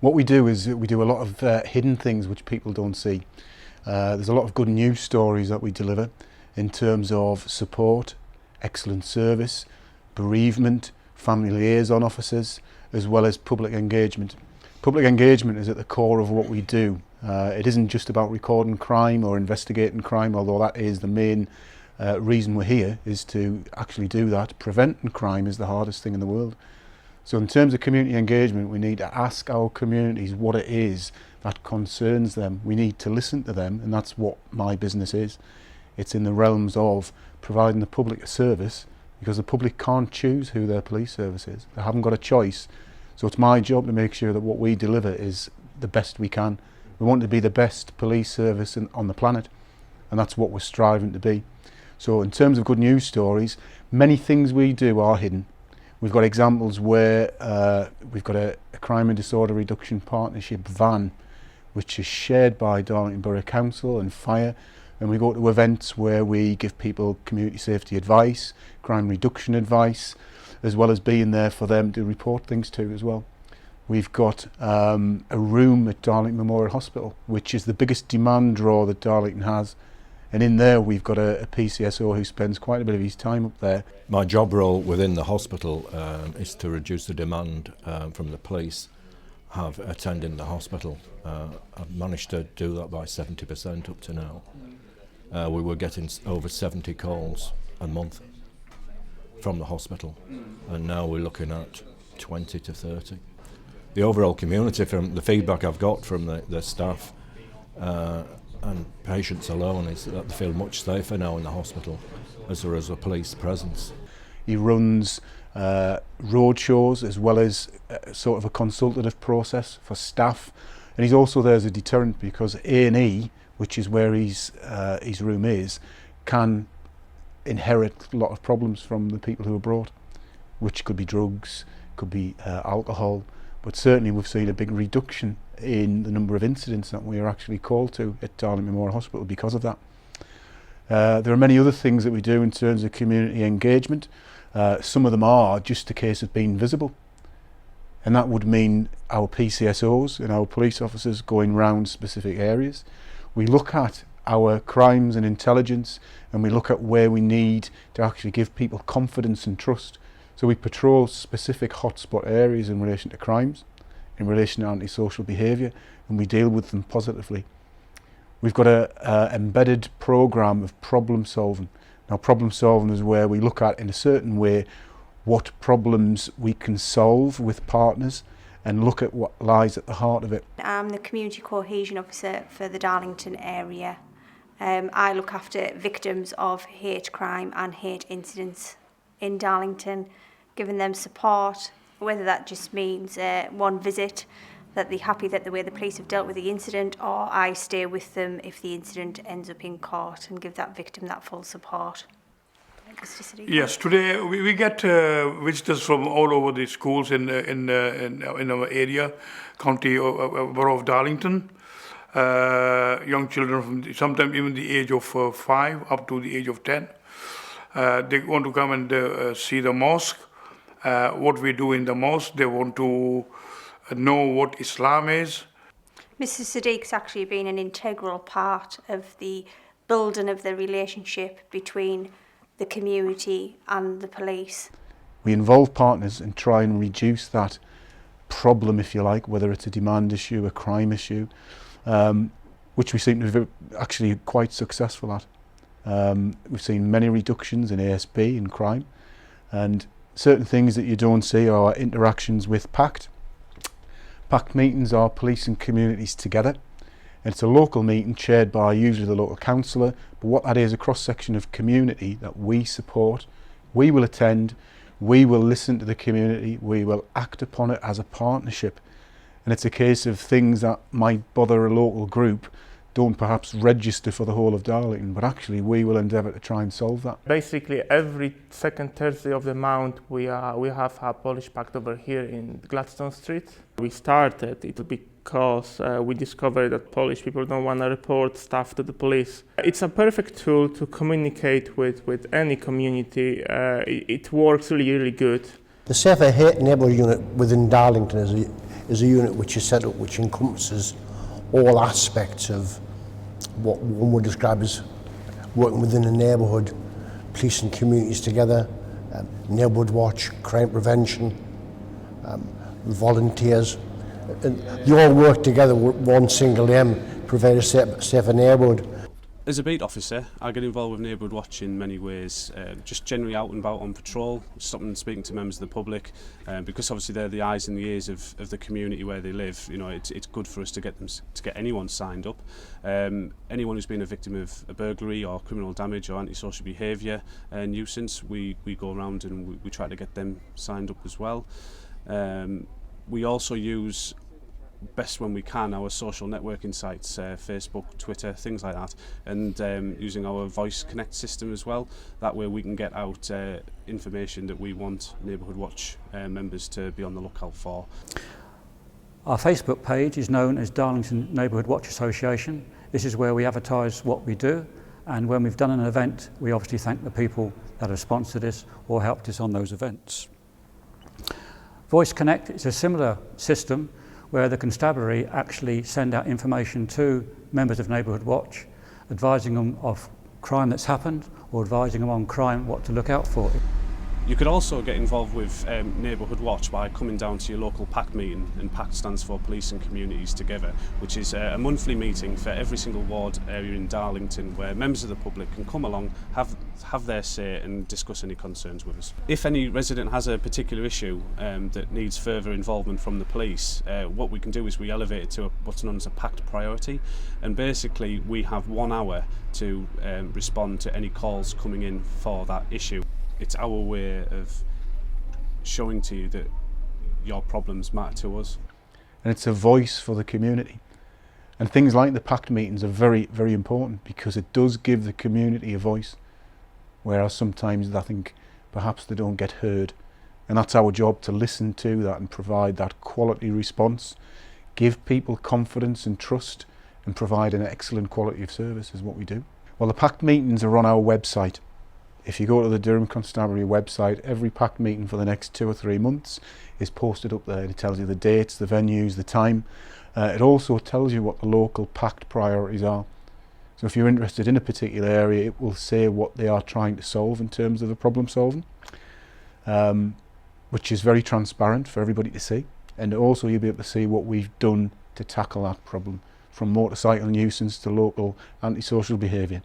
What we do is we do a lot of hidden things which people don't see. There's a lot of good news stories that we deliver in terms of support, excellent service, bereavement, family liaison officers, as well as public engagement. Public engagement is at the core of what we do. It isn't just about recording crime or investigating crime, although that is the main reason we're here, is to actually do that. Preventing crime is the hardest thing in the world. So in terms of community engagement, we need to ask our communities what it is that concerns them. We need to listen to them, and that's what my business is. It's in the realms of providing the public a service, because the public can't choose who their police service is. They haven't got a choice. So it's my job to make sure that what we deliver is the best we can. We want to be the best police service on the planet, and that's what we're striving to be. So in terms of good news stories, many things we do are hidden. We've got examples where we've got a crime and disorder reduction partnership van, which is shared by Darlington Borough Council and Fire, and we go to events where we give people community safety advice, crime reduction advice, as well as being there for them to report things to as well. We've got a room at Darlington Memorial Hospital, which is the biggest demand draw that Darlington has. And in there we've got a PCSO who spends quite a bit of his time up there. My job role within the hospital is to reduce the demand from the police have attending the hospital. I've managed to do that by 70% up to now. We were getting over 70 calls a month from the hospital, and now we're looking at 20 to 30. The overall community, from the feedback I've got from the staff and patients alone, is that they feel much safer now in the hospital as there is a police presence. He runs road shows as well as sort of a consultative process for staff, and he's also there as a deterrent, because A&E, which is where his room is, can inherit a lot of problems from the people who are brought, which could be drugs, could be alcohol, but certainly we've seen a big reduction in the number of incidents that we are actually called to at Darlington Memorial Hospital because of that. There are many other things that we do in terms of community engagement. Some of them are just a case of being visible, and that would mean our PCSOs and our police officers going round specific areas. We look at our crimes and intelligence, and we look at where we need to actually give people confidence and trust. So we patrol specific hotspot areas in relation to crimes, in relation to antisocial behaviour, and we deal with them positively. We've got a embedded programme of problem solving. Now, problem solving is where we look at in a certain way what problems we can solve with partners and look at what lies at the heart of it. I'm the Community Cohesion Officer for the Darlington area. I look after victims of hate crime and hate incidents in Darlington, giving them support, whether that just means one visit, that they're happy that the way the police have dealt with the incident, or I stay with them if the incident ends up in court and give that victim that full support. Yes, today we get visitors from all over the schools in our area, county borough of Darlington. Young children from sometimes even the age of 5 up to the age of 10. They want to come and see the mosque, what we do in the mosque. They want to know what Islam is. Mr. Sadiq's actually been an integral part of the building of the relationship between the community and the police. We involve partners and try and reduce that problem, if you like, whether it's a demand issue, a crime issue, which we seem to be actually quite successful at. We've seen many reductions in ASP and crime, and certain things that you don't see are interactions with PACT. PACT meetings are police and communities together, and it's a local meeting chaired by usually the local councillor, but what that is, a cross-section of community that we support. We will attend, we will listen to the community, we will act upon it as a partnership, and it's a case of things that might bother a local group don't perhaps register for the whole of Darlington, but actually we will endeavour to try and solve that. Basically every second Thursday of the month we have a Polish Pact over here in Gladstone Street. We started it because we discovered that Polish people don't want to report stuff to the police. It's a perfect tool to communicate with any community. It works really good. The Safer Hate Neighbour Unit within Darlington is a unit which is set up which encompasses all aspects of what one would describe as working within a neighbourhood, police and communities together, neighbourhood watch, crime prevention, volunteers. And they all work together with one single aim, provide a safer neighbourhood. As a beat officer, I get involved with neighbourhood watch in many ways, just generally out and about on patrol, stopping and speaking to members of the public, because obviously they're the eyes and the ears of the community where they live. You know, it's good for us to get anyone signed up. Anyone who's been a victim of a burglary or criminal damage or antisocial behaviour nuisance, we go around and we try to get them signed up as well. We also use, best when we can, our social networking sites, Facebook, Twitter, things like that, and using our Voice Connect system as well. That way we can get out information that we want Neighbourhood Watch members to be on the lookout for. Our Facebook page is known as Darlington Neighbourhood Watch Association. This is where we advertise what we do, and when we've done an event, we obviously thank the people that have sponsored us or helped us on those events. Voice Connect is a similar system where the constabulary actually send out information to members of Neighbourhood Watch, advising them of crime that's happened or advising them on crime, what to look out for. You could also get involved with Neighbourhood Watch by coming down to your local PACT meeting, and PACT stands for Police and Communities Together, which is a monthly meeting for every single ward area in Darlington where members of the public can come along, have their say and discuss any concerns with us. If any resident has a particular issue that needs further involvement from the police, what we can do is we elevate it to what's known as a PACT priority, and basically we have 1 hour to respond to any calls coming in for that issue. It's our way of showing to you that your problems matter to us. And it's a voice for the community. And things like the PACT meetings are very, very important because it does give the community a voice, whereas sometimes I think perhaps they don't get heard. And that's our job, to listen to that and provide that quality response, give people confidence and trust, and provide an excellent quality of service is what we do. Well, the PACT meetings are on our website. If you go to the Durham Constabulary website, every PACT meeting for the next 2 or 3 months is posted up there. It tells you the dates, the venues, the time. It also tells you what the local PACT priorities are. So if you're interested in a particular area, it will say what they are trying to solve in terms of the problem solving, which is very transparent for everybody to see. And also you'll be able to see what we've done to tackle that problem, from motorcycle nuisance to local antisocial behaviour.